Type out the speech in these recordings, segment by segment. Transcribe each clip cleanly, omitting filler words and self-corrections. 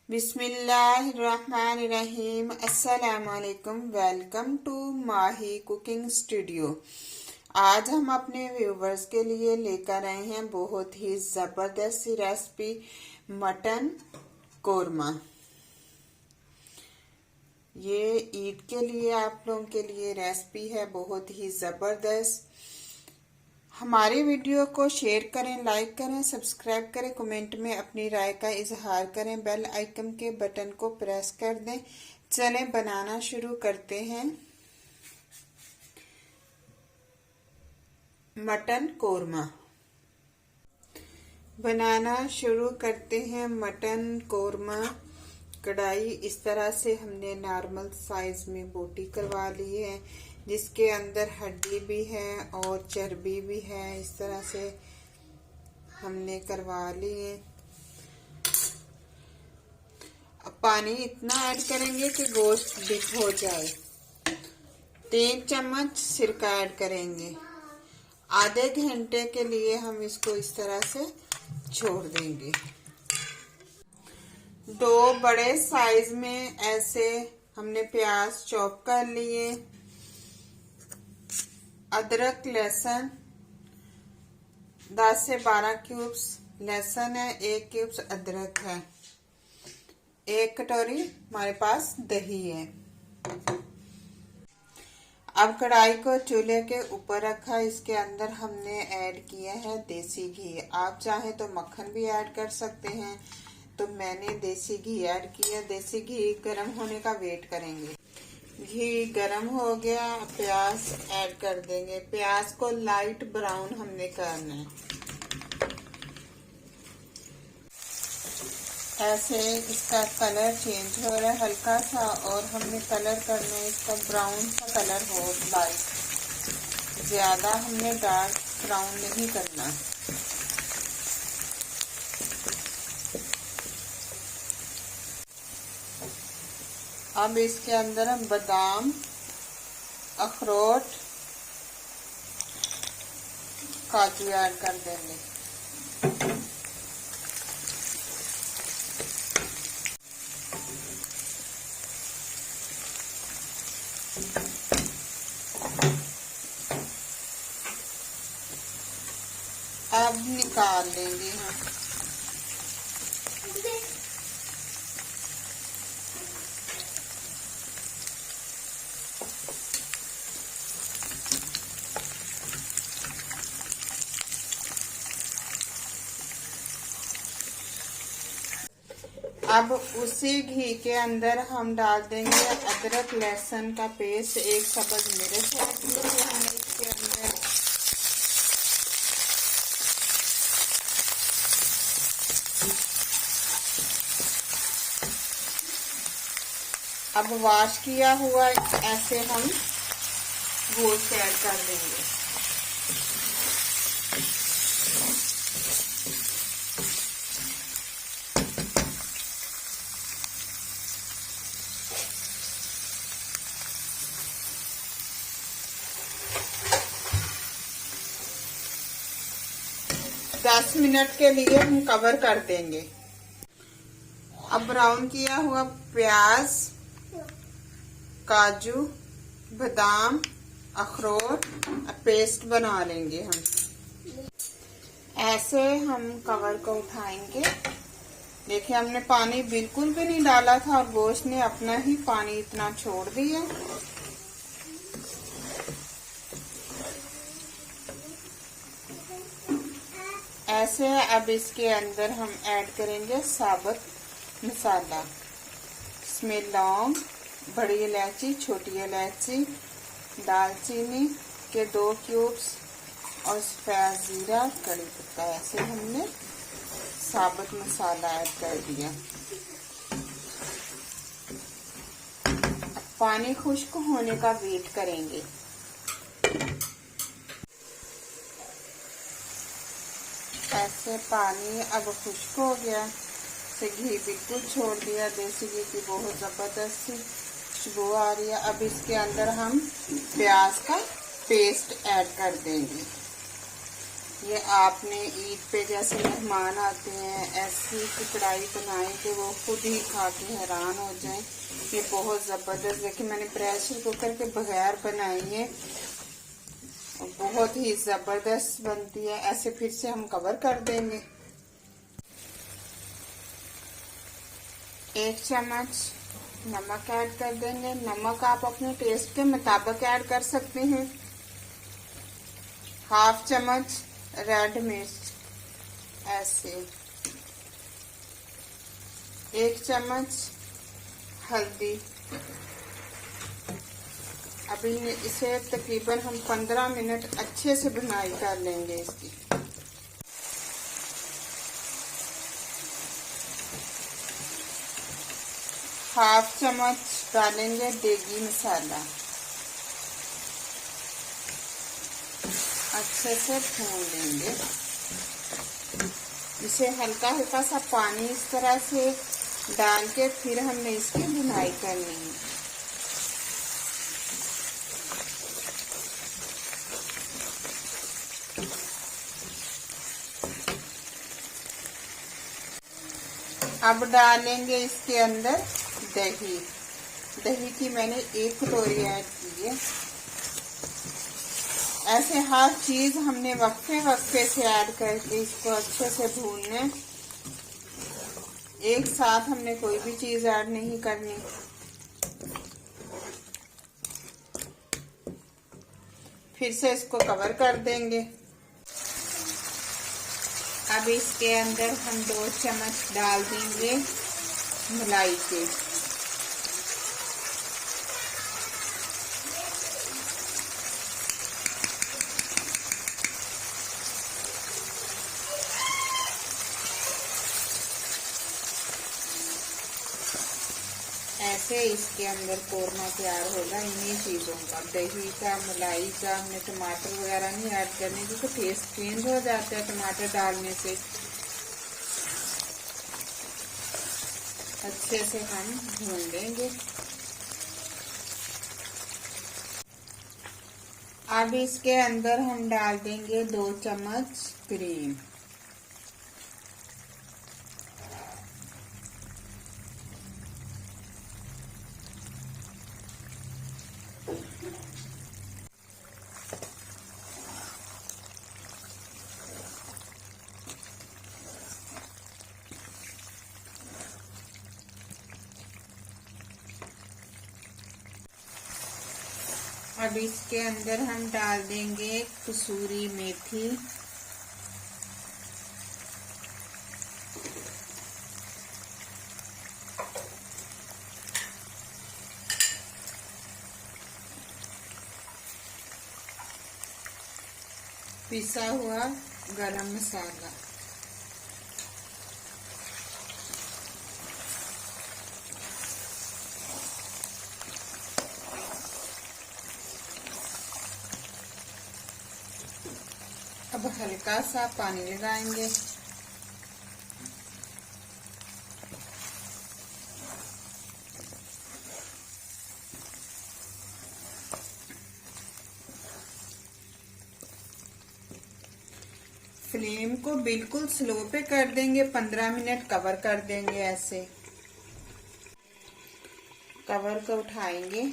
बिस्मिल्लाहिर्रहमानिर्रहीम। अस्सलामुअलैकुम। Welcome to Mahi cooking studio. आज हम अपने व्यूवर्स के लिए लेकर आए हैं बहुत ही ज़बरदस्त सी रेसिपी, मटन कोरमा। ये ईद के लिए आप लोगों के लिए रेसिपी है, बहुत ही ज़बरदस्त। हमारी वीडियो को शेयर करें, लाइक करें, सब्सक्राइब करें, कमेंट में अपनी राय का इजहार करें, बेल आइकन के बटन को प्रेस कर दें। चलें बनाना शुरू करते हैं मटन कोरमा। बनाना शुरू करते हैं मटन कोरमा। कढ़ाई इस तरह से हमने नॉर्मल साइज में बोटी करवा ली है, जिसके अंदर हड्डी भी है और चर्बी भी है। इस तरह से हमने करवा ली है। अब पानी इतना ऐड करेंगे कि गोश्त डिप हो जाए। 3 चम्मच सिरका ऐड करेंगे। आधे घंटे के लिए हम इसको इस तरह से छोड़ देंगे। 2 बड़े साइज में ऐसे हमने प्याज चॉप कर लिए। अदरक लहसुन 10 से 12 क्यूब्स लहसुन है, 1 क्यूब्स अदरक है, 1 कटोरी हमारे पास दही है। अब कढ़ाई को चूल्हे के ऊपर रखा। इसके अंदर हमने ऐड किया है देसी घी। आप चाहे तो मक्खन भी ऐड कर सकते हैं, तो मैंने देसी घी ऐड किया। देसी घी गर्म होने का वेट करेंगे। घी गरम हो गया, प्याज ऐड कर देंगे। प्याज को लाइट ब्राउन हमने करना है। ऐसे इसका कलर चेंज हो रहा है हल्का सा, और हमने कलर करना है इसका ब्राउन सा कलर हो, लाइट। ज्यादा हमने डार्क ब्राउन नहीं करना। अब इसके अंदर हम बादाम, अखरोट, काजू ऐड कर देंगे। अब निकाल लेंगे हम। अब उसी घी के अंदर हम डाल देंगे अदरक लहसुन का पेस्ट। 1 सब्ज मिर्च ऐड करेंगे हमने इसके अंदर। अब वॉश किया हुआ ऐसे हम गोश्त ऐड कर देंगे। दस मिनट के लिए हम कवर कर देंगे। अब ब्राउन किया हुआ प्याज, काजू, बादाम, अखरोट पेस्ट बना लेंगे हम। ऐसे हम कवर को उठाएंगे। देखिए, हमने पानी बिल्कुल भी नहीं डाला था और गोश्त ने अपना ही पानी इतना छोड़ दिया। ऐसे अब इसके अंदर हम ऐड करेंगे साबुत मसाला। इसमें लौंग, बड़ी इलायची, छोटी इलायची, दालचीनी के 2 क्यूब्स और सफेद जीरा, कड़ी पत्ता। ऐसे हमने साबुत मसाला ऐड कर दिया। पानी खुश्क होने का वेट करेंगे। ऐसे पानी अब खुश्क हो गया, से घी बिल्कुल छोड़ दिया। देसी घी की बहुत जबरदस्त खुशबू आ रही है। अब इसके अंदर हम प्याज का पेस्ट ऐड कर देंगे। ये आपने ईद पे जैसे मेहमान आते हैं ऐसी की कढ़ाई बनाए कि वो खुद ही खा के हैरान हो जाएं। ये बहुत ज़बरदस्त, देखिए मैंने प्रेशर कुकर के बगैर बनाई है, बहुत ही ज़बरदस्त बनती है। ऐसे फिर से हम कवर कर देंगे। 1 चम्मच नमक ऐड कर देंगे। नमक आप अपने टेस्ट के मुताबिक ऐड कर सकते हैं। 1/2 चम्मच रेड मिर्च ऐसे, 1 चम्मच हल्दी। अभी इसे तकरीबन हम 15 मिनट अच्छे से भुनाई कर लेंगे इसकी। हाफ चम्मच डालेंगे देगी मसाला, अच्छे से भून लेंगे। इसे हल्का हल्का सा पानी इस तरह से डाल के फिर हमने इसकी भुनाई करनी है। अब डालेंगे इसके अंदर दही। दही की मैंने 1 कटोरी ऐड की है। ऐसे हर चीज हमने वक्फे वक्फे से ऐड करके इसको अच्छे से भूनना है। एक साथ हमने कोई भी चीज ऐड नहीं करनी। फिर से इसको कवर कर देंगे। अब इसके अंदर हम 2 चम्मच डाल देंगे मलाई के। ऐसे इसके अंदर कोरमा तैयार होगा इन्हीं चीज़ों का, दही का, मलाई का। हमने टमाटर वगैरह नहीं ऐड करने क्योंकि टेस्ट चेंज हो जाता है टमाटर डालने से। अच्छे से हम भून लेंगे। अब इसके अंदर हम डाल देंगे 2 चम्मच क्रीम। अब इसके अंदर हम डाल देंगे कसूरी मेथी, पिसा हुआ गरम मसाला, अब हल्का सा पानी लगाएंगे। फ्लेम को बिल्कुल स्लो पे कर देंगे। 15 मिनट कवर कर देंगे। ऐसे कवर को उठाएंगे,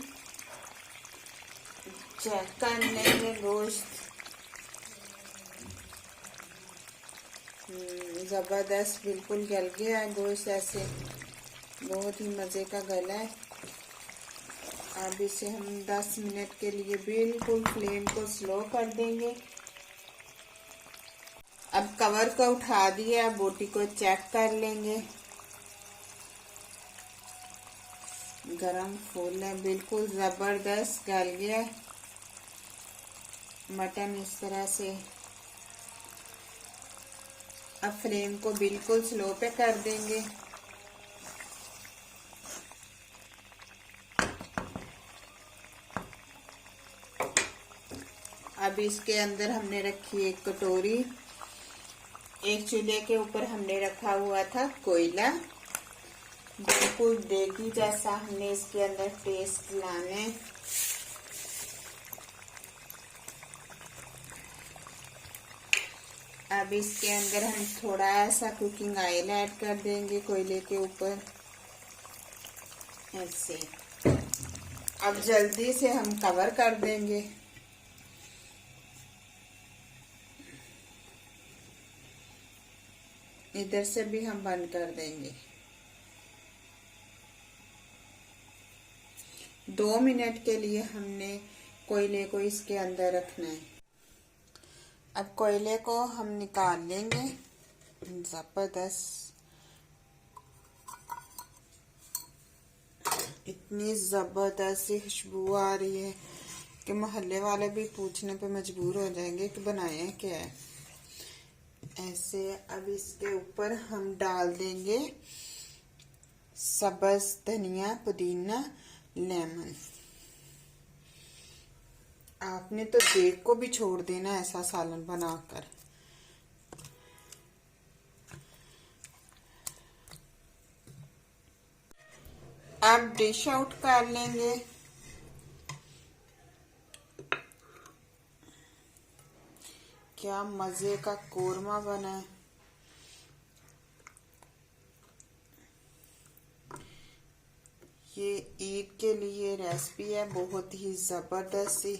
चेक कर लेंगे गोश्त। जबरदस्त बिल्कुल गल गया है गोश्त। ऐसे बहुत ही मजे का गला है। अब इसे हम 10 मिनट के लिए बिल्कुल फ्लेम को स्लो कर देंगे। अब कवर को उठा दिया, बोटी को चेक कर लेंगे। गरम फूल है, बिल्कुल जबरदस्त गल गया है मटन इस तरह से। अब फ्लेम को बिल्कुल स्लो पे कर देंगे। अब इसके अंदर हमने रखी 1 कटोरी। एक चूल्हे के ऊपर हमने रखा हुआ था कोयला। बिल्कुल देगी जैसा हमने इसके अंदर टेस्ट लाने। अब इसके अंदर हम थोड़ा ऐसा कुकिंग ऑयल ऐड कर देंगे कोयले के ऊपर, ऐसे। अब जल्दी से हम कवर कर देंगे। इधर से भी हम बंद कर देंगे। 2 मिनट के लिए हमने कोयले को इसके अंदर रखना है। अब कोयले को हम निकाल लेंगे। जबरदस्त, इतनी जबरदस्त सी खुशबू आ रही है कि मोहल्ले वाले भी पूछने पे मजबूर हो जाएंगे कि बनाया क्या है। ऐसे अब इसके ऊपर हम डाल देंगे सब्ज धनिया, पुदीना, लेमन। आपने तो देख को भी छोड़ देना ऐसा सालन बनाकर। अब डिश आउट कर लेंगे। क्या मजे का कोरमा बना है। ये ईद के लिए रेसिपी है, बहुत ही जबरदस्त सी।